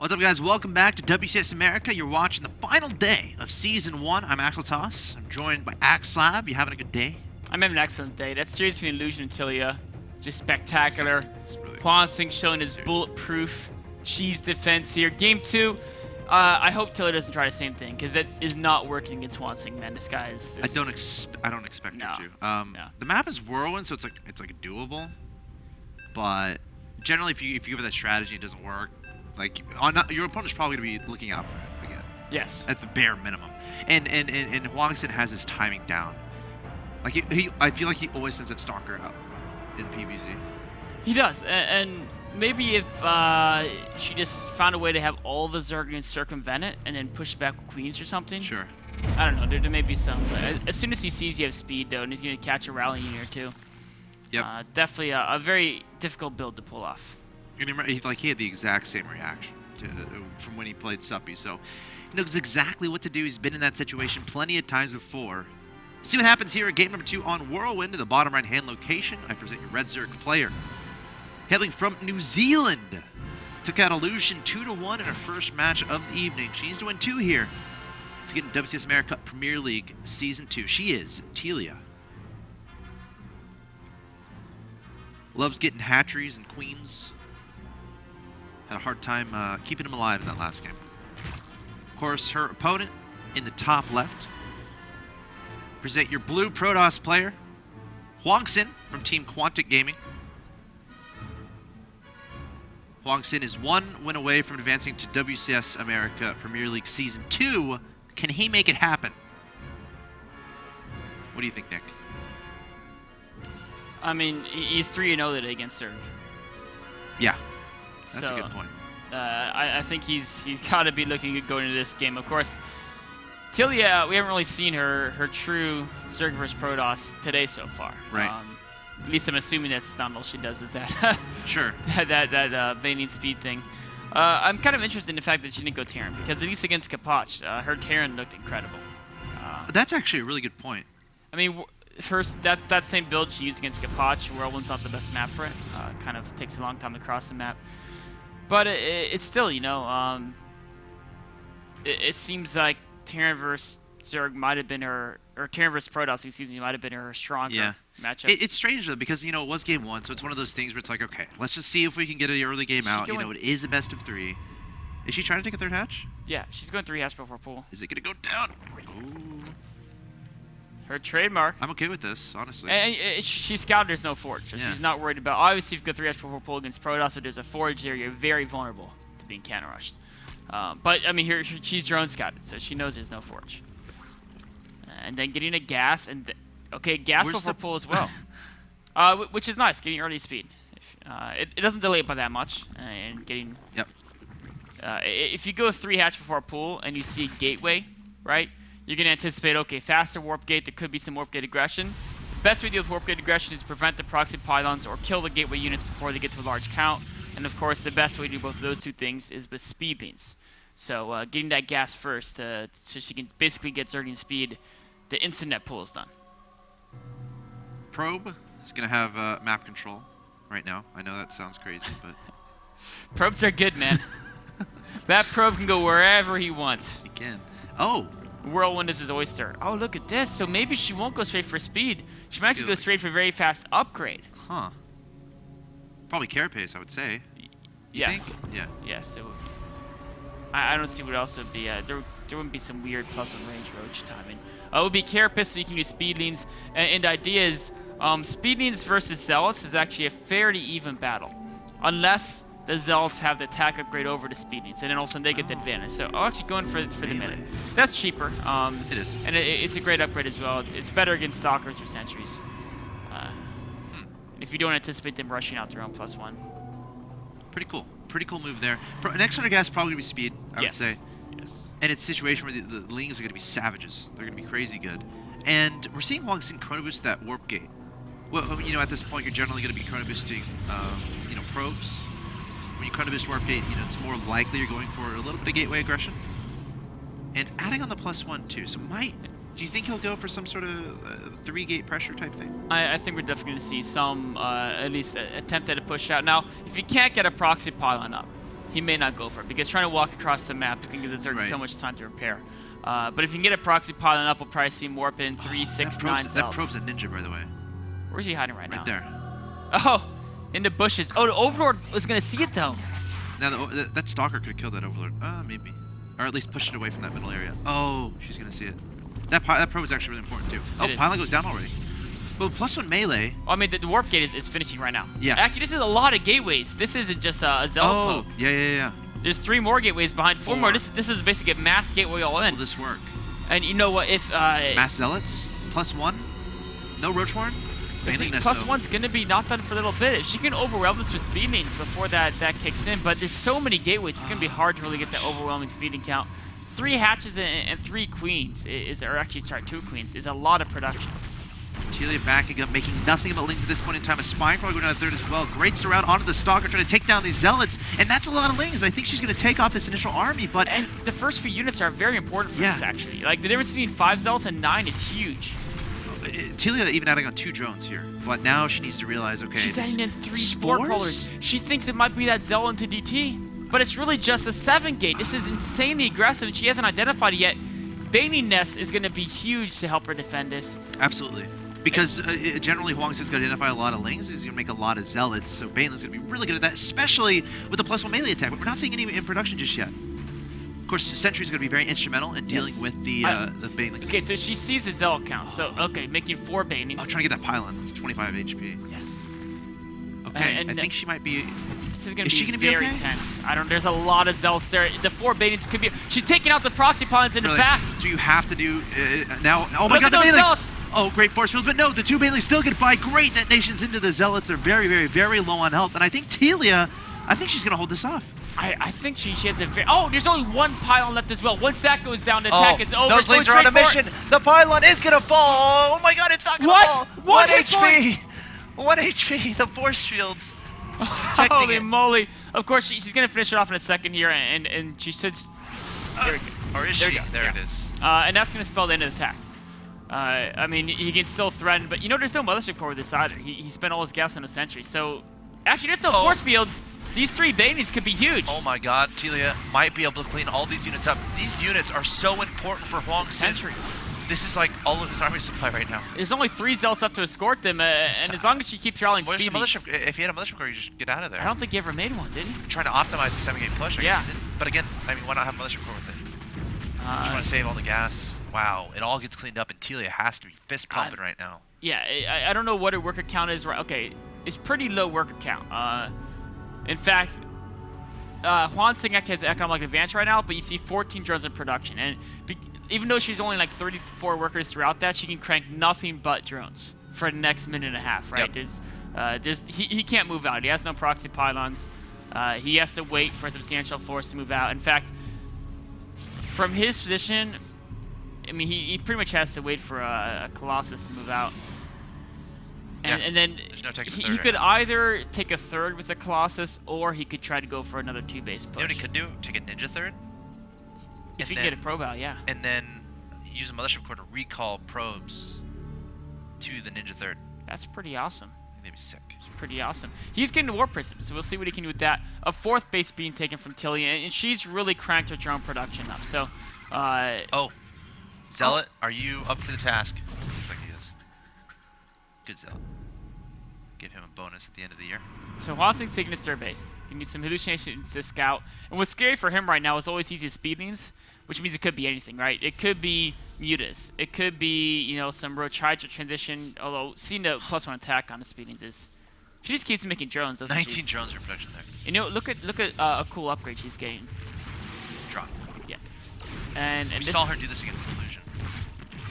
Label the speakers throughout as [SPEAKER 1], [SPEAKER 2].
[SPEAKER 1] What's up, guys? Welcome back to WCS America. You're watching the final day of Season 1. I'm axeltoss. I'm joined by axslav. You having a good day?
[SPEAKER 2] I'm having an excellent day. That series between Illusion and Tilea, just spectacular.
[SPEAKER 1] Really
[SPEAKER 2] Hwangsin showing his bulletproof cheese defense here. Game 2, I hope Tilea doesn't try the same thing, because that is not working against Hwangsin, man. This guy is...
[SPEAKER 1] I don't expect him to. The map is whirlwind, so it's like doable. But generally, if you give it that strategy, it doesn't work. Like, your opponent's probably going to be looking out for it again.
[SPEAKER 2] Yes.
[SPEAKER 1] At the bare minimum. And Hwangsin has his timing down. Like, I feel like he always sends that stalker out in PvZ.
[SPEAKER 2] He does. And maybe if she just found a way to have all the Zerglians circumvent it and then push back with Queens or something.
[SPEAKER 1] Sure.
[SPEAKER 2] I don't know. There may be some. But as soon as he sees you have speed, though, and he's going to catch a rally unit or two.
[SPEAKER 1] Yep.
[SPEAKER 2] Definitely a very difficult build to pull off.
[SPEAKER 1] He had the exact same reaction from when he played Suppy, so he knows exactly what to do. He's been in that situation plenty of times before. See what happens here in game number 2 on Whirlwind in the bottom right-hand location. I present your Red Zerg player. Hailing from New Zealand. Took out Illusion 2-1 in her first match of the evening. She needs to win 2 here to get in WCS America Premier League Season 2. She is Tilea. Loves getting hatcheries and queens. Had a hard time keeping him alive in that last game. Of course, her opponent in the top left. Present your blue Protoss player, Hwangsin from Team Quantic Gaming. Hwangsin is 1 win away from advancing to WCS America Premier League Season 2. Can he make it happen? What do you think, Nick?
[SPEAKER 2] I mean, he's 3-0 today against Zerg.
[SPEAKER 1] Yeah. That's a good point.
[SPEAKER 2] I think he's got to be looking good going into this game. Of course, Tilea, we haven't really seen her true Zerg vs Protoss today so far.
[SPEAKER 1] Right.
[SPEAKER 2] At least I'm assuming that's not all she does is that.
[SPEAKER 1] Sure.
[SPEAKER 2] that baiting speed thing. I'm kind of interested in the fact that she didn't go Terran, because at least against Kapach, her Terran looked incredible.
[SPEAKER 1] That's actually a really good point.
[SPEAKER 2] I mean, first, that same build she used against Kapach, Whirlwind's not the best map for it. Kind of takes a long time to cross the map. But it's still, you know, it seems like Terran vs Zerg might have been her, or Terran vs Protoss, excuse me, might have been her stronger matchup.
[SPEAKER 1] It's strange, though, because, you know, it was game 1, so it's one of those things where it's like, okay, let's just see if we can get an early game out. You know, it is a best of 3. Is she trying to take a 3rd hatch?
[SPEAKER 2] Yeah, she's going 3 hatch before pool.
[SPEAKER 1] Is it going to go down? Ooh.
[SPEAKER 2] Her trademark.
[SPEAKER 1] I'm okay with this, honestly.
[SPEAKER 2] And she scouted there's no forge, so she's not worried about. Obviously, if you go 3 hatch before pool against Protoss, if there's a forge there, you're very vulnerable to being counter rushed. But I mean, here she's drone scouted, so she knows there's no forge. And then getting a gas and gas before pool as well, which is nice. Getting early speed. It doesn't delay it by that much, and getting.
[SPEAKER 1] Yep.
[SPEAKER 2] If you go 3 hatch before pool and you see a gateway, right? You're going to anticipate, okay, faster warp gate, there could be some warp gate aggression. Best way to deal with warp gate aggression is prevent the proxy pylons or kill the gateway units before they get to a large count. And of course, the best way to do both of those two things is with speed beams. So getting that gas first, so she can basically get Zergian speed the instant that pool is done.
[SPEAKER 1] Probe is going to have map control right now. I know that sounds crazy, but...
[SPEAKER 2] Probes are good, man. That probe can go wherever he wants.
[SPEAKER 1] He can. Oh!
[SPEAKER 2] Whirlwind is his oyster. Oh, look at this. So maybe she won't go straight for speed. She might actually go straight for a very fast upgrade.
[SPEAKER 1] Huh. Probably carapace, I would say.
[SPEAKER 2] Yes.
[SPEAKER 1] Think? Yeah.
[SPEAKER 2] Yes. It would. I don't see what else would be. There wouldn't be some weird +1 range roach timing. It would be carapace, so you can use speed leans. And the idea is, speed leans versus zealots is actually a fairly even battle, unless the zealots have the attack upgrade over to speed leans, and then all of a sudden they get the advantage. So I'll actually go in for the minute. That's cheaper.
[SPEAKER 1] It is.
[SPEAKER 2] And it's a great upgrade as well. It's better against stalkers or sentries. If you don't anticipate them rushing out their own +1.
[SPEAKER 1] Pretty cool. Pretty cool move there. Next under gas is probably going to be speed, I would say.
[SPEAKER 2] Yes.
[SPEAKER 1] And it's a situation where the Lings are going to be savages. They're going to be crazy good. And we're seeing Hwangsin chrono boost that warp gate. Well, you know, at this point, you're generally going to be chrono boosting, you know, probes. When you chrono boost warp gate, you know, it's more likely you're going for a little bit of gateway aggression. And adding on the +1 too. So do you think he'll go for some sort of 3-gate pressure type thing?
[SPEAKER 2] I think we're definitely going to see some, at least attempt at a push out. Now, if you can't get a proxy pylon up, he may not go for it because trying to walk across the map is going to give the Zerg so much time to repair. But if you can get a proxy pylon up, we'll probably see warp in 3, 6, 9 cells.
[SPEAKER 1] That probe's a ninja, by the way.
[SPEAKER 2] Where's he hiding right now?
[SPEAKER 1] Right there.
[SPEAKER 2] Oh, in the bushes. Oh, the Overlord was going to see it, though.
[SPEAKER 1] Now, that Stalker could kill that Overlord. Maybe. Or at least push it away from that middle area. Oh, she's going to see it. That probe is actually really important, too. Oh, pylon goes down already. Well, +1 melee.
[SPEAKER 2] Oh, I mean, the warp gate is finishing right now.
[SPEAKER 1] Yeah.
[SPEAKER 2] Actually, this is a lot of gateways. This isn't just a Zealot poke.
[SPEAKER 1] Yeah.
[SPEAKER 2] There's 3 more gateways behind 4 more. This is basically a mass gateway all in.
[SPEAKER 1] Will this work?
[SPEAKER 2] And you know what? If
[SPEAKER 1] Mass Zealots? +1? No Roachhorn?
[SPEAKER 2] +1's going to be not done for a little bit. If she can overwhelm this with speedings before that kicks in, but there's so many gateways, it's going to be hard to really get that overwhelming speeding count. 3 hatches and 3 queens, or actually, sorry, 2 queens, is a lot of production.
[SPEAKER 1] Tilea backing up, making nothing but lings at this point in time. A Spine probably going down third as well. Great surround onto the Stalker, trying to take down these Zealots, and that's a lot of lings. I think she's going to take off this initial army, but...
[SPEAKER 2] And the first few units are very important for this, actually. Like, the difference between 5 Zealots and 9 is huge.
[SPEAKER 1] Tilea even adding on 2 drones here, but now she needs to realize, okay...
[SPEAKER 2] She's adding in 3 Spore Crawlers. She thinks it might be that Zealot into DT, but it's really just a 7 gate. This is insanely aggressive, and she hasn't identified it yet. Baning Nest is going to be huge to help her defend this.
[SPEAKER 1] Absolutely. Because generally Hwangsin's going to identify a lot of lings, he's going to make a lot of Zealots, so Banelin's going to be really good at that, especially with the +1 melee attack, but we're not seeing any in production just yet. Of course, Sentry's going to be very instrumental in dealing with the Banelings.
[SPEAKER 2] Okay, so she sees the Zealot count, so, okay, making 4 Banelings.
[SPEAKER 1] I'm trying to get that pylon, it's 25 HP.
[SPEAKER 2] Yes.
[SPEAKER 1] Okay, I think she might be...
[SPEAKER 2] This is going to be very tense. There's a lot of Zealots there. The 4 Banelings could be... She's taking out the proxy pylons in the back.
[SPEAKER 1] So you have to do... now... Oh my god, the Banelings! Oh, great force fields, but no, the 2 Banelings still get by. Great detonations into the Zealots. They're very, very, very low on health. And I think Tilea, I think she's going to hold this off.
[SPEAKER 2] I think she has a very... Oh, there's only 1 pylon left as well. Once that goes down, the attack is over.
[SPEAKER 3] Those lings are on a mission. The pylon is going to fall. Oh my god, it's not going to fall. 1 HP. 1 HP. The force fields.
[SPEAKER 2] Holy moly. Of course, she's going to finish it off in a second here, and she should... There we go.
[SPEAKER 3] Or is she? There it is.
[SPEAKER 2] And that's going to spell the end of the attack. I mean, he can still threaten, but you know, there's no Mothership Core with this either. He spent all his gas on a Sentry, so... Actually, there's no force fields. These 3 Banelings could be huge.
[SPEAKER 3] Oh my god, Tilea might be able to clean all these units up. These units are so important for Hwangsin.
[SPEAKER 2] Sentries.
[SPEAKER 3] This is like all of his army supply right now.
[SPEAKER 2] There's only 3 Zealots left to escort them, and as long as she keeps rallying speed
[SPEAKER 3] if he had a Mothership Core, you just get out of there.
[SPEAKER 2] I don't think he ever made one, did he?
[SPEAKER 3] Trying to optimize the 7-gate push, I guess he didn't. But again, I mean, why not have a Mothership Core with it? Just want to save all the gas. Wow, it all gets cleaned up, and Tilea has to be fist pumping right now.
[SPEAKER 2] Yeah, I don't know what her worker count is. Right? Okay, it's pretty low worker count. In fact, Hwangsin actually has an economic advantage right now, but you see 14 drones in production, and even though she's only like 34 workers throughout that, she can crank nothing but drones for the next minute and a half, right?
[SPEAKER 3] Yep.
[SPEAKER 2] He can't move out. He has no proxy pylons. He has to wait for a substantial force to move out. In fact, from his position, I mean, he pretty much has to wait for a Colossus to move out. And then he could either take a third with the Colossus, or he could try to go for another 2-base push.
[SPEAKER 3] You know what he could do? Take a Ninja third?
[SPEAKER 2] If he can get a probe out, yeah.
[SPEAKER 3] And then use a Mothership Core to recall probes to the Ninja third.
[SPEAKER 2] That's pretty awesome.
[SPEAKER 3] That'd be sick.
[SPEAKER 2] It's pretty awesome. He's getting the Warp Prism, so we'll see what he can do with that. A 4th base being taken from Tilea, and she's really cranked her drone production up. So,
[SPEAKER 3] Zealot, are you up to the task? Looks like he is. Good Zealot. Give him a bonus at the end of the year.
[SPEAKER 2] So Hwangsin's taking his 3rd base. He can use some hallucinations to scout. And what's scary for him right now is always easy speedings, which means it could be anything, right? It could be Mutas. It could be, you know, some Roach Hydra transition, although seeing the +1 attack on the speedings is... She just keeps making drones, doesn't
[SPEAKER 3] 19
[SPEAKER 2] she?
[SPEAKER 3] drones in production there.
[SPEAKER 2] You know, look at a cool upgrade she's getting.
[SPEAKER 3] Drop.
[SPEAKER 2] Yeah. And
[SPEAKER 3] we saw her do this against Illusion.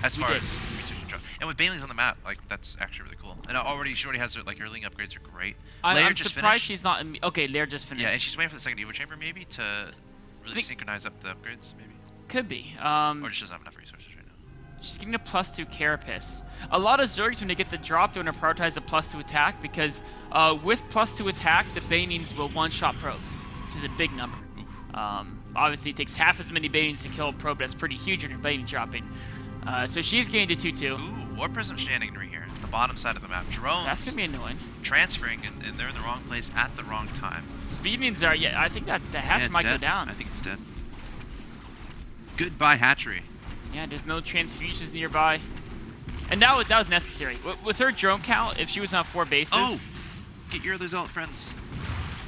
[SPEAKER 3] As far as research and drop. And with Banelings on the map, like, that's actually really cool. And she already has her, like, her Ling upgrades are great.
[SPEAKER 2] I'm surprised she's not... Okay, Lair just finished.
[SPEAKER 3] Yeah, and she's waiting for the 2nd Evo Chamber, maybe, to really synchronize up the upgrades, maybe.
[SPEAKER 2] Could be.
[SPEAKER 3] Or just doesn't have enough resources right now.
[SPEAKER 2] She's getting a +2 Carapace. A lot of Zergs, when they get the drop, they're going to prioritize a +2 attack, because with +2 attack, the Banings will one-shot probes, which is a big number. Obviously, it takes half as many Banings to kill a probe. That's pretty huge when you're Baning dropping. So she's getting to 2-2.
[SPEAKER 3] Ooh, Warp Prism shenanigans here. the bottom side of the map. Drones.
[SPEAKER 2] That's gonna be annoying.
[SPEAKER 3] Transferring, and they're in the wrong place at the wrong time.
[SPEAKER 2] Speed means are. Yeah, I think that the hatch might
[SPEAKER 1] dead.
[SPEAKER 2] go down.
[SPEAKER 1] I think it's dead. Goodbye hatchery.
[SPEAKER 2] Yeah, there's no transfusions nearby. And that was necessary. With her drone count, if she was on 4 bases...
[SPEAKER 1] Oh! Get your other Zealot friends.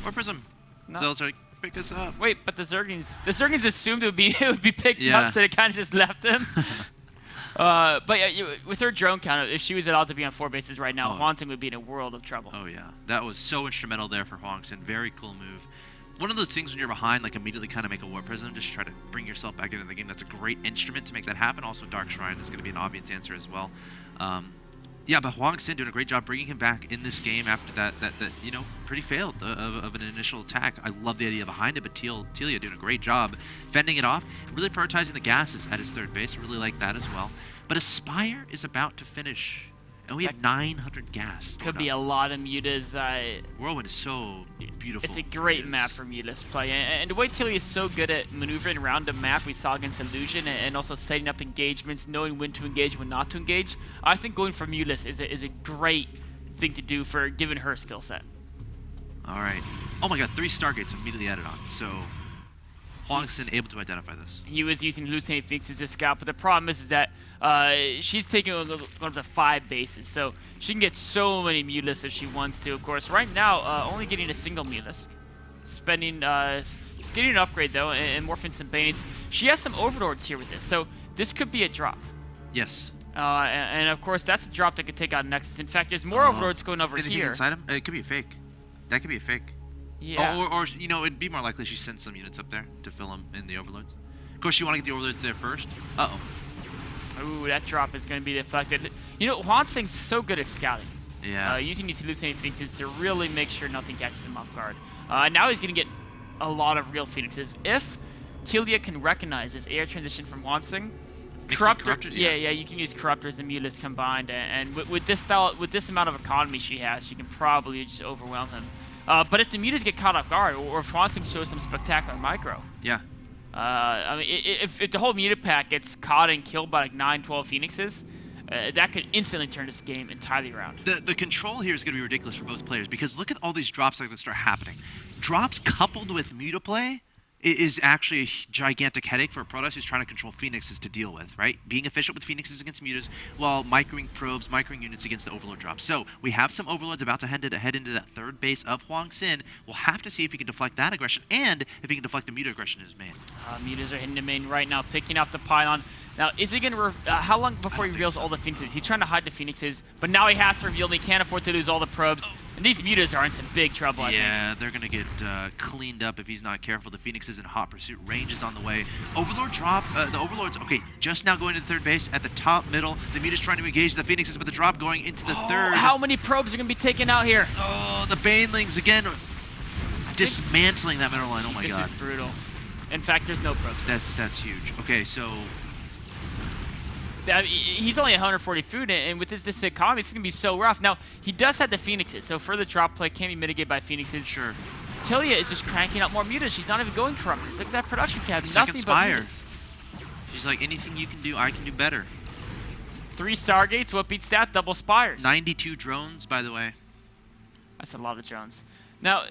[SPEAKER 1] Or Prism.
[SPEAKER 2] No.
[SPEAKER 1] Zealots are like, pick us up.
[SPEAKER 2] Wait, but the Zerglings assumed it would be picked
[SPEAKER 1] Yeah.
[SPEAKER 2] up, so they kind of just left him. But yeah, with her drone count, if she was allowed to be on 4 bases right now, Hwangsin would be in a world of trouble.
[SPEAKER 1] Oh yeah, that was so instrumental there for Hwangsin. Very cool move. One of those things when you're behind, like immediately kind of make a War Prism, just try to bring yourself back into the game. That's a great instrument to make that happen. Also, Dark Shrine is going to be an obvious answer as well. Yeah, but Hwangsin doing a great job bringing him back in this game after that you know, pretty failed of an initial attack. I love the idea behind it, but Tilea doing a great job fending it off, really prioritizing the gases at his third base. Really like that as well. But Aspire is about to finish, and we have 900 gas.
[SPEAKER 2] Could be a lot of mutas.
[SPEAKER 1] Whirlwind is so beautiful.
[SPEAKER 2] It's a great map for mutas to play, and the way Tilea is so good at maneuvering around the map we saw against Illusion, and also setting up engagements, knowing when to engage, when not to engage. I think going for mutas is a great thing to do for given her skill set.
[SPEAKER 1] All right. Oh my God, 3 Stargates immediately added on. So Hwangsin able to identify this.
[SPEAKER 2] He was using Hallucinating Phoenix as a scout, but the problem is that she's taking one of the 5 bases, so she can get so many Mutas if she wants to. Of course, right now, only getting a single Mutas. Getting an upgrade, though, and morphing some Banes. She has some Overlords here with this, so this could be a drop.
[SPEAKER 1] Yes.
[SPEAKER 2] And of course, that's a drop that could take out Nexus. In fact, there's more Overlords going over
[SPEAKER 1] anything
[SPEAKER 2] here.
[SPEAKER 1] Inside him? It could be a fake. That could be a fake.
[SPEAKER 2] Yeah.
[SPEAKER 1] Or you know, it'd be more likely she sends some units up there to fill them in the Overlords. Of course, you want to get the Overlords there first. Uh-oh.
[SPEAKER 2] Ooh, that drop is going to be deflected. You know, Hwangsin's so good at scouting.
[SPEAKER 1] Yeah.
[SPEAKER 2] Using these hallucinating phoenixes to really make sure nothing catches him off guard. Now he's going to get a lot of real phoenixes. If Tilea can recognize this air transition from Hwangsin, Corruptor, yeah, you can use Corruptors and Mutas combined, and with this style, with this amount of economy she has, she can probably just overwhelm him. But if the Mutas get caught off guard, or if Hwangsin shows some spectacular micro,
[SPEAKER 1] yeah.
[SPEAKER 2] I mean, if the whole Muta pack gets caught and killed by like 9-12 Phoenixes, that could instantly turn this game entirely around.
[SPEAKER 1] The control here is going to be ridiculous for both players because look at all these drops that are going to start happening. Drops coupled with Muta play is actually a gigantic headache for a Protoss who's trying to control Phoenixes to deal with, right? Being efficient with Phoenixes against Mutas while microing probes, microing units against the Overlord drops. So we have some Overlords about to head into that third base of Hwangsin. We'll have to see if he can deflect that aggression and if he can deflect the Muta aggression in his main.
[SPEAKER 2] Mutas are hitting the main right now, picking off the pylon. Now, is he going to... how long before he reveals all the Phoenixes? He's trying to hide the Phoenixes, but now he has to reveal them. He can't afford to lose all the probes. And these Mutas are in some big trouble, I think.
[SPEAKER 1] Yeah, they're going to get cleaned up if he's not careful. The Phoenix is in hot pursuit. Range is on the way. Overlord drop. The Overlord's, okay, just now going to the third base at the top middle. The Muta's trying to engage the Phoenixes, but the drop going into the third.
[SPEAKER 2] How many probes are going to be taken out here?
[SPEAKER 1] Oh, the Banelings again dismantling that middle line. Oh my God.
[SPEAKER 2] This is brutal. In fact, there's no probes.
[SPEAKER 1] That's huge. Okay, so...
[SPEAKER 2] he's only 140 food, and with this economy, it's going to be so rough. Now, he does have the Phoenixes, so further drop play can be mitigated by Phoenixes.
[SPEAKER 1] Sure.
[SPEAKER 2] Tilea is just cranking out more Mutas. She's not even going Corruptors. Look at that production tab. Nothing but Mutas.
[SPEAKER 1] She's like, anything you can do, I can do better.
[SPEAKER 2] 3 Stargates, what beats that? Double Spires.
[SPEAKER 1] 92 drones, by the way.
[SPEAKER 2] That's a lot of drones. Now,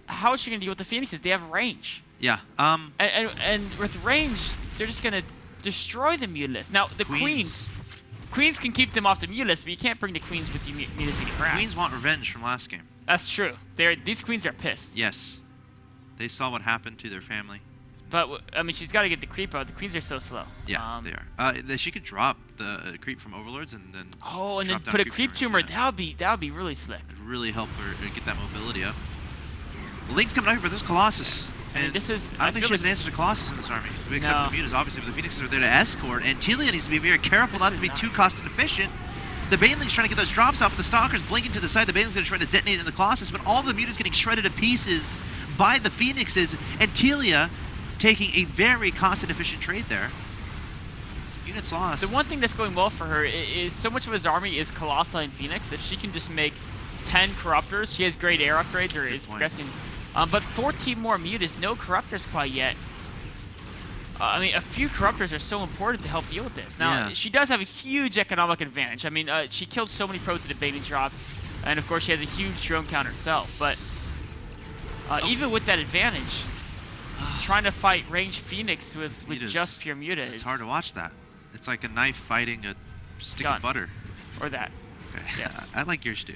[SPEAKER 2] how is she going to deal with the Phoenixes? They have range.
[SPEAKER 1] Yeah.
[SPEAKER 2] And with range, they're just going to destroy the Mutas. Now, the Queens can keep them off the Mutas, but you can't bring the Queens with you Mutas when you grass.
[SPEAKER 1] Queens want revenge from last game.
[SPEAKER 2] That's true. These Queens are pissed.
[SPEAKER 1] Yes. They saw what happened to their family.
[SPEAKER 2] But, I mean, she's got to get the creep out. The Queens are so slow.
[SPEAKER 1] Yeah, they are. She could drop the creep from Overlords and then
[SPEAKER 2] and then put a creep tumor. That would be really slick.
[SPEAKER 1] It would really help her get that mobility up. The Link's coming out here, but there's Colossus. And
[SPEAKER 2] this is...
[SPEAKER 1] I don't think she has an answer to Colossus in this army. Except for the Mutas, obviously, but the Phoenixes are there to escort. And Tilea needs to be very careful not to be too cost inefficient. The Baneling's trying to get those drops out, but the Stalker's blinking to the side. The Baneling's going to try to detonate in the Colossus, but all the Mutas getting shredded to pieces by the Phoenixes. And Tilea taking a very cost-inefficient trade there. Units lost.
[SPEAKER 2] The one thing that's going well for her is so much of his army is Colossi and Phoenix. If she can just make 10 Corruptors, she has great air upgrades, or is progressing. But 14 more Mutas, no Corruptors quite yet. I mean, a few corruptors are so important to help deal with this. Now,
[SPEAKER 1] Yeah.
[SPEAKER 2] she does have a huge economic advantage. I mean, she killed so many pros with the baiting drops, and of course she has a huge drone count herself. But even with that advantage, trying to fight range Phoenix with just pure Muta
[SPEAKER 1] It's hard to watch that. It's like a knife fighting a stick of butter.
[SPEAKER 2] Or that.
[SPEAKER 1] Okay.
[SPEAKER 2] Yes.
[SPEAKER 1] I like yours too.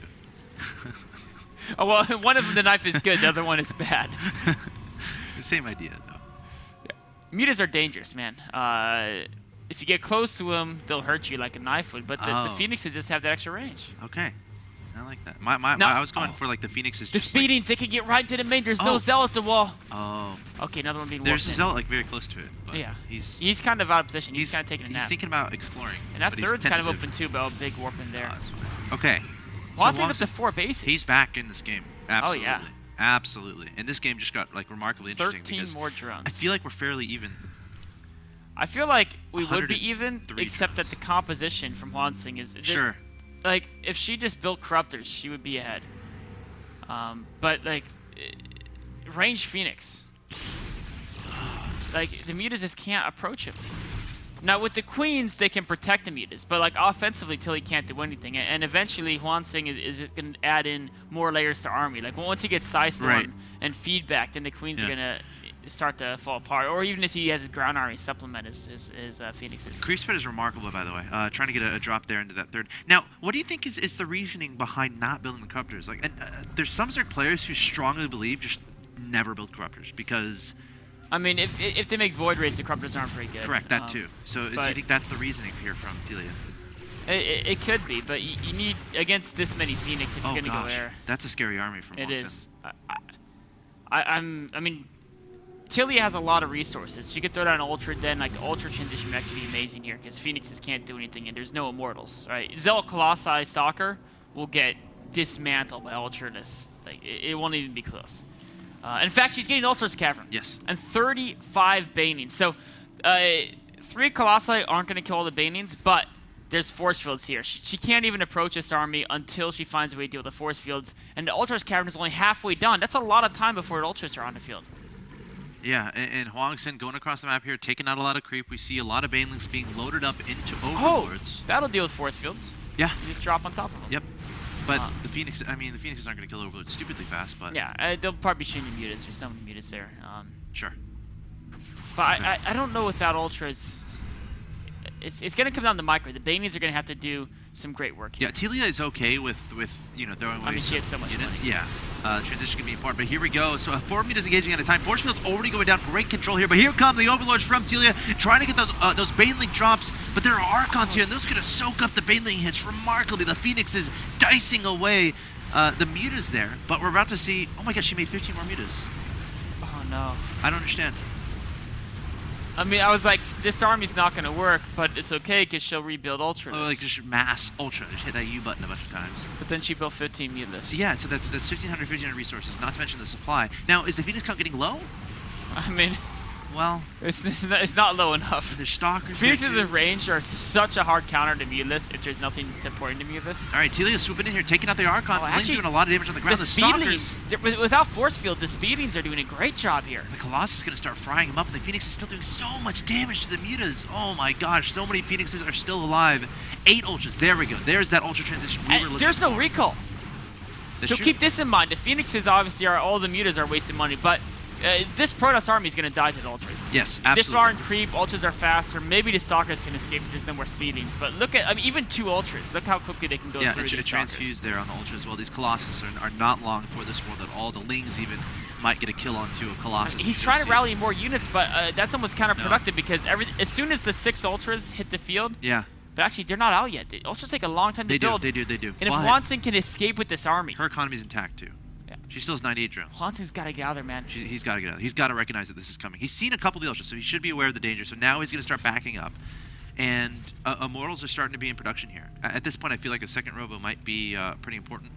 [SPEAKER 2] Oh, well, one of them, the knife is good, the other one is bad.
[SPEAKER 1] The same idea, though.
[SPEAKER 2] Mutas are dangerous, man. If you get close to them, they'll hurt you like a knife would, but the Phoenixes just have that extra range.
[SPEAKER 1] Okay. I like that. I was going for like the Phoenixes.
[SPEAKER 2] The speedings, they can get right into the main. There's no Zealot at the wall.
[SPEAKER 1] Oh.
[SPEAKER 2] Okay, another one being
[SPEAKER 1] There's
[SPEAKER 2] warped
[SPEAKER 1] a Zealot like very close to it. But
[SPEAKER 2] yeah.
[SPEAKER 1] He's
[SPEAKER 2] kind of out of position. He's kind of taking a nap.
[SPEAKER 1] He's thinking about exploring.
[SPEAKER 2] And that
[SPEAKER 1] but he's
[SPEAKER 2] third's kind of
[SPEAKER 1] tentative.
[SPEAKER 2] open too, but a big warp in there.
[SPEAKER 1] Okay.
[SPEAKER 2] Hwangsin's up to 4 bases.
[SPEAKER 1] He's back in this game. Absolutely.
[SPEAKER 2] Oh, yeah.
[SPEAKER 1] Absolutely. And this game just got like remarkably interesting
[SPEAKER 2] 13
[SPEAKER 1] because
[SPEAKER 2] more drones.
[SPEAKER 1] I feel like we're fairly even.
[SPEAKER 2] I feel like we would be even,
[SPEAKER 1] 103
[SPEAKER 2] except
[SPEAKER 1] drones.
[SPEAKER 2] that the composition from Hwangsin is...
[SPEAKER 1] Sure.
[SPEAKER 2] Like, if she just built Corruptors, she would be ahead. But, like, range Phoenix. Like, the Mutas just can't approach him. Now, with the Queens, they can protect the Mutas, but, like, offensively, Tilea can't do anything. And eventually, Hwangsin is going to add in more layers to Army. Like, once he gets Psystorm and feedback, then the Queens are going to start to fall apart. Or even if he has his ground army supplement his Phoenixes.
[SPEAKER 1] Creep spread is remarkable, by the way. Trying to get a drop there into that third. Now, what do you think is the reasoning behind not building the Corruptors? Like, and there's some Zerg players who strongly believe just never build Corruptors because...
[SPEAKER 2] I mean, if they make Void Raids, the Corruptors aren't very good.
[SPEAKER 1] Correct, that too. So do you think that's the reasoning here from Tilea?
[SPEAKER 2] It could be, but you need, against this many Phoenix, if you're going to go there.
[SPEAKER 1] That's a scary army from Hwangsin.
[SPEAKER 2] It is. I mean, Tilea has a lot of resources. She could throw down Ultra, then like Ultra transition would actually be amazing here because Phoenixes can't do anything and there's no Immortals, right? Zealot Colossi Stalker will get dismantled by Ultra. Like it won't even be close. In fact, she's getting Ultra's Cavern.
[SPEAKER 1] Yes.
[SPEAKER 2] And 35 Banings. So 3 Colossi aren't going to kill all the Banings, but there's force fields here. She can't even approach this army until she finds a way to deal with the force fields. And the Ultra's Cavern is only halfway done. That's a lot of time before the Ultras are on the field.
[SPEAKER 1] Yeah, and Hwangsin going across the map here, taking out a lot of creep. We see a lot of Banelings being loaded up into Overlords.
[SPEAKER 2] Oh, that'll deal with force fields.
[SPEAKER 1] Yeah.
[SPEAKER 2] You just drop on top of them.
[SPEAKER 1] Yep. But the Phoenixes aren't going to kill Overlords stupidly fast, but...
[SPEAKER 2] Yeah, they'll probably be shooting the Mutas. There's so many Mutas there.
[SPEAKER 1] Sure.
[SPEAKER 2] But okay. I don't know without Ultras. It's going to come down to micro. The Banings are going to have to do some great work here.
[SPEAKER 1] Yeah, Tilea is okay with throwing away.
[SPEAKER 2] I mean, she has so much
[SPEAKER 1] units.
[SPEAKER 2] money.
[SPEAKER 1] Yeah, transition can be important. But here we go. So 4 Mutas engaging at a time. Force field's already going down. Great control here. But here come the Overlords from Tilea, trying to get those Baneling drops. But there are Archons here, and those are going to soak up the Baneling hits remarkably. The Phoenix is dicing away the Mutas there. But we're about to see. Oh my gosh, she made 15 more Mutas.
[SPEAKER 2] Oh no.
[SPEAKER 1] I don't understand.
[SPEAKER 2] I mean, I was like, this army's not going to work, but it's okay because she'll rebuild Ultras.
[SPEAKER 1] Oh, like just mass Ultra. Just hit that U button a bunch of times.
[SPEAKER 2] But then she built 15 Mutas.
[SPEAKER 1] Yeah, so that's 1,500 resources, not to mention the supply. Now, is the Phoenix count getting low?
[SPEAKER 2] I mean,
[SPEAKER 1] well,
[SPEAKER 2] it's not low enough.
[SPEAKER 1] There's Stalkers.
[SPEAKER 2] Phoenixes in the range are such a hard counter to Mutas if there's nothing supporting the Mutas.
[SPEAKER 1] All right, Tilea swooping in here, taking out the Archons. Ling's doing a lot of damage on the ground.
[SPEAKER 2] The Speedlings, without force fields, the Speedlings are doing a great job here.
[SPEAKER 1] The Colossus is going to start frying him up, and the Phoenix is still doing so much damage to the Mutas. Oh my gosh, so many Phoenixes are still alive. 8 Ultras. There we go. There's that Ultra transition we were looking
[SPEAKER 2] there's no
[SPEAKER 1] for.
[SPEAKER 2] recall. So keep this in mind. The Phoenixes obviously are all the Mutas are wasting money, but this Protoss army is going to die to the Ultras.
[SPEAKER 1] Yes, absolutely.
[SPEAKER 2] This far in creep, Ultras are faster. Maybe the Stalkers can escape if there's no more Speedings. But look at, I mean, even 2 Ultras. Look how quickly they can go through these Stalkers.
[SPEAKER 1] Transfuse there on the Ultras as well. These Colossus are not long for this world at all. The Lings even might get a kill onto a Colossus.
[SPEAKER 2] I mean, he's trying to rally more units, but that's almost counterproductive because as soon as the 6 Ultras hit the field, but actually they're not out yet. The Ultras take a long time to build.
[SPEAKER 1] They do.
[SPEAKER 2] And if Hwangsin can escape with this army,
[SPEAKER 1] her economy's intact too. She still has 98 drones.
[SPEAKER 2] Hwangsin's got to get out of there, man.
[SPEAKER 1] He's got to get out. He's got to recognize that this is coming. He's seen a couple of the Ultras, so he should be aware of the danger. So now he's going to start backing up. And Immortals are starting to be in production here. At this point, I feel like a second Robo might be pretty important.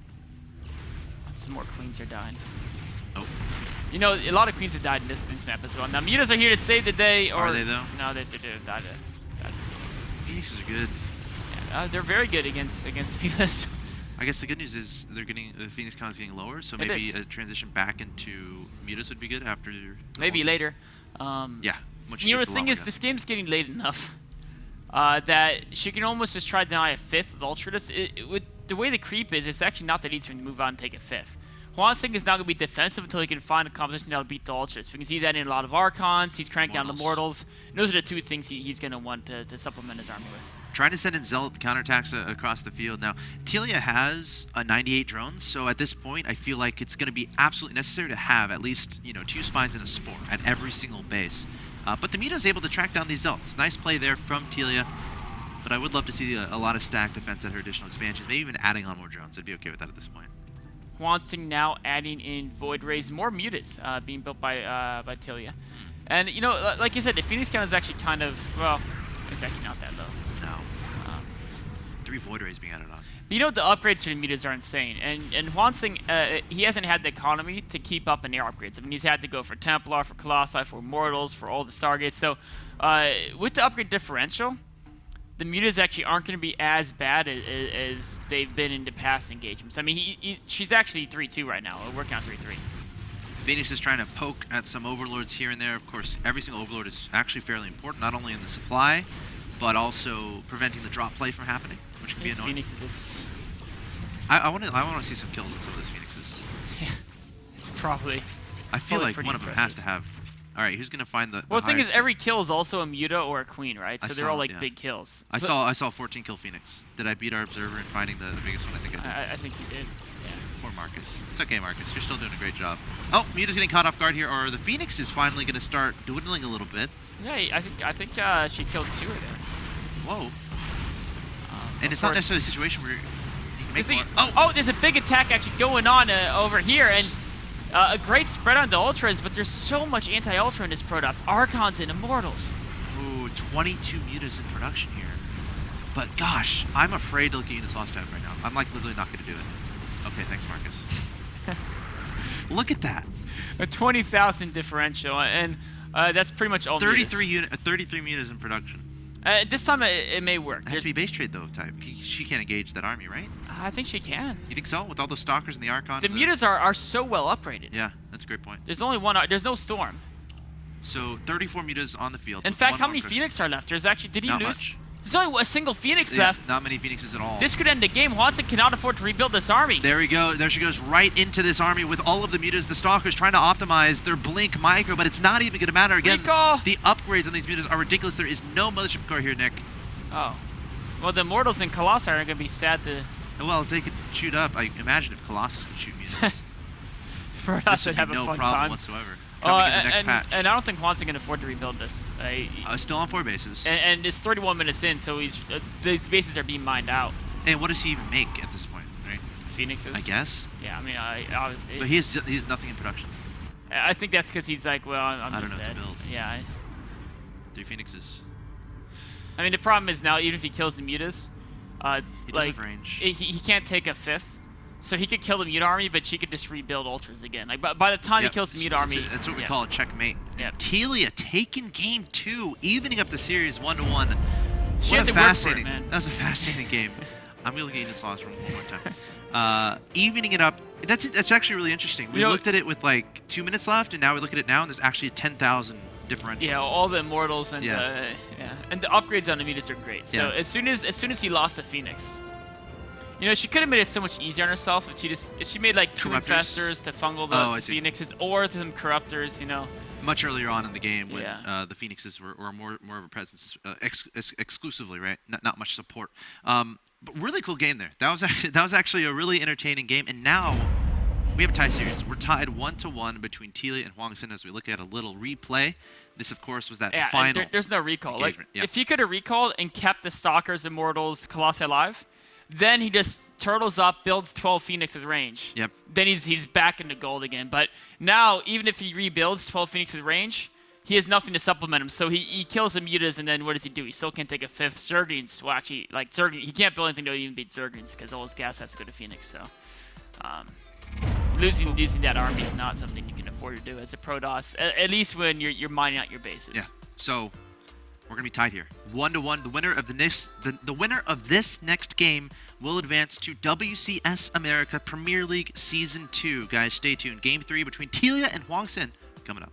[SPEAKER 2] Some more Queens are dying.
[SPEAKER 1] Oh.
[SPEAKER 2] You know, a lot of Queens have died in this map as well. Now, Mutas are here to save the day. Or,
[SPEAKER 1] are they, though?
[SPEAKER 2] No, they died.
[SPEAKER 1] Phoenixes are good.
[SPEAKER 2] Yeah, they're very good against Mutas.
[SPEAKER 1] I guess the good news is the Phoenix count is getting lower, so maybe a transition back into Mutas would be good after.
[SPEAKER 2] Maybe later.
[SPEAKER 1] Yeah.
[SPEAKER 2] You know, the thing is, this game's getting late enough that she can almost just try to deny a 5th with Ultradus. With the way the creep is, it's actually not that easy to move on and take a 5th. Hwangsin is now going to be defensive until he can find a composition that'll beat the Ultras, because he's adding a lot of Archons, he's cranking down the Mortals. And those are the 2 things he's going to want to supplement his army with.
[SPEAKER 1] Trying to send in Zealot counterattacks across the field. Now, Tilea has a 98 drones, so at this point, I feel like it's going to be absolutely necessary to have at least 2 spines and a spore at every single base. But the Meta is able to track down these Zealots. Nice play there from Tilea, but I would love to see a lot of stacked defense at her additional expansions, maybe even adding on more drones. I'd be okay with that at this point.
[SPEAKER 2] Hwangsin now adding in Void Rays, more Mutas being built by Tilea. And, like you said, the Phoenix count is actually kind of, well, it's actually not that low.
[SPEAKER 1] No. 3 Void Rays being added on.
[SPEAKER 2] But the upgrades to the Mutas are insane. And Hwangsin, he hasn't had the economy to keep up in air upgrades. I mean, he's had to go for Templar, for Colossi, for Mortals, for all the Stargates. So, with the upgrade differential, the Mutas actually aren't going to be as bad as they've been in the past engagements. I mean, she's actually 3-2 right now. We're working on 3-3.
[SPEAKER 1] Phoenix is trying to poke at some Overlords here and there. Of course, every single Overlord is actually fairly important, not only in the supply, but also preventing the drop play from happening, which can be annoying.
[SPEAKER 2] Phoenix is
[SPEAKER 1] I want to see some kills in some of those Phoenixes.
[SPEAKER 2] yeah, it's probably.
[SPEAKER 1] I feel like one of them has
[SPEAKER 2] impressive.
[SPEAKER 1] to have. All right, who's gonna find the?
[SPEAKER 2] Well, the thing is,
[SPEAKER 1] highest
[SPEAKER 2] every kill is also a Muta or a Queen, right? So they're all like big kills.
[SPEAKER 1] I saw 14 kill Phoenix. Did I beat our observer in finding the biggest one? I think I did.
[SPEAKER 2] I think you did. Yeah.
[SPEAKER 1] Poor Marcus. It's okay, Marcus. You're still doing a great job. Oh, Muta's getting caught off guard here. Or the Phoenix is finally gonna start dwindling a little bit.
[SPEAKER 2] Yeah, I think she killed 2 of them.
[SPEAKER 1] Whoa. And it's not necessarily a situation where you can make more.
[SPEAKER 2] Oh, there's a big attack actually going on over here, and a great spread on the Ultras, but there's so much anti-Ultra in this Protoss. Archons and Immortals.
[SPEAKER 1] Ooh, 22 Mutas in production here. But gosh, I'm afraid to look at Units Lost Tab right now. I'm like literally not going to do it. Okay, thanks, Marcus. Look at that.
[SPEAKER 2] A 20,000 differential, and that's pretty much all
[SPEAKER 1] 33 Mutas in production.
[SPEAKER 2] This time it may work.
[SPEAKER 1] It has to be base trade though, type. She can't engage that army, right?
[SPEAKER 2] I think she can.
[SPEAKER 1] You think so? With all those Stalkers and the Archon?
[SPEAKER 2] The Mutas are so well upgraded.
[SPEAKER 1] Yeah, that's a great point.
[SPEAKER 2] There's only one. There's no Storm.
[SPEAKER 1] So 34 Mutas on the field.
[SPEAKER 2] In fact, how many Phoenix are left? There's actually. Did he
[SPEAKER 1] not
[SPEAKER 2] lose?
[SPEAKER 1] Much.
[SPEAKER 2] There's only a single Phoenix left.
[SPEAKER 1] Not many Phoenixes at all.
[SPEAKER 2] This could end the game. Hwangsin cannot afford to rebuild this army.
[SPEAKER 1] There we go. There she goes right into this army with all of the Mutas. The Stalkers trying to optimize their Blink Micro, but it's not even going to matter. Again,
[SPEAKER 2] Recall.
[SPEAKER 1] The upgrades on these Mutas are ridiculous. There is no Mothership Core here, Nick.
[SPEAKER 2] Oh. Well, the Mortals and Colossi are going to be sad to...
[SPEAKER 1] Well, if they could shoot up, I imagine if Colossus could shoot Mutas.
[SPEAKER 2] For us, would have
[SPEAKER 1] no
[SPEAKER 2] a fun
[SPEAKER 1] problem
[SPEAKER 2] time.
[SPEAKER 1] whatsoever. Coming in the next patch.
[SPEAKER 2] And I don't think Hwangsin can afford to rebuild this.
[SPEAKER 1] Still on 4 bases.
[SPEAKER 2] And it's 31 minutes in, so these bases are being mined out.
[SPEAKER 1] And what does he even make at this point, right?
[SPEAKER 2] Phoenixes?
[SPEAKER 1] I guess.
[SPEAKER 2] Yeah, I mean,
[SPEAKER 1] but he has nothing in production.
[SPEAKER 2] I think that's because he's like, well, I'm
[SPEAKER 1] I
[SPEAKER 2] just
[SPEAKER 1] don't know
[SPEAKER 2] dead.
[SPEAKER 1] what to build.
[SPEAKER 2] Yeah.
[SPEAKER 1] 3 Phoenixes.
[SPEAKER 2] I mean, the problem is now, even if he kills the Mutas,
[SPEAKER 1] He does have range.
[SPEAKER 2] He can't take a 5th. So he could kill the Muta army, but she could just rebuild Ultras again. Like by the time he kills the Muta army,
[SPEAKER 1] that's what we call a checkmate.
[SPEAKER 2] Yeah.
[SPEAKER 1] Telea taking game 2, evening up the series 1-1.
[SPEAKER 2] She
[SPEAKER 1] What
[SPEAKER 2] had
[SPEAKER 1] a
[SPEAKER 2] to work for it,
[SPEAKER 1] fascinating!
[SPEAKER 2] man.
[SPEAKER 1] That was a fascinating game. I'm gonna look at Units Lost one more time. Evening it up. That's actually really interesting. We looked at it with like 2 minutes left, and now we look at it now, and there's actually a 10,000 differential.
[SPEAKER 2] Yeah, all the Immortals and and the upgrades on the Mutas are great. So as soon as he lost the Phoenix, she could have made it so much easier on herself if she made like 2 Infestors to fungal the Phoenixes or some Corruptors,
[SPEAKER 1] Much earlier on in the game when the Phoenixes were more of a presence exclusively, right? Not much support. But really cool game there. That was actually a really entertaining game, and now we have a tie series. We're tied 1-1 between Tilea and Hwangsin as we look at a little replay. This, of course, was that final.
[SPEAKER 2] There's no recall.
[SPEAKER 1] Engagement.
[SPEAKER 2] Like if he could have recalled and kept the Stalkers, Immortals, Colossi alive, then he just turtles up, builds 12 Phoenix with range.
[SPEAKER 1] Yep.
[SPEAKER 2] Then he's back into gold again. But now, even if he rebuilds 12 Phoenix with range, he has nothing to supplement him. So he kills the Mutas, and then what does he do? He still can't take a 5th. Zerglings, well, actually, like Zerglings, he can't build anything to even beat Zerglings because all his gas has to go to Phoenix. So losing that army is not something you can afford to do as a Protoss, at least when you're mining out your bases.
[SPEAKER 1] Yeah. So we're gonna be tied here, 1-1. The winner of this next game will advance to WCS America Premier League Season 2. Guys, stay tuned. Game 3 between Tilea and Hwangsin coming up.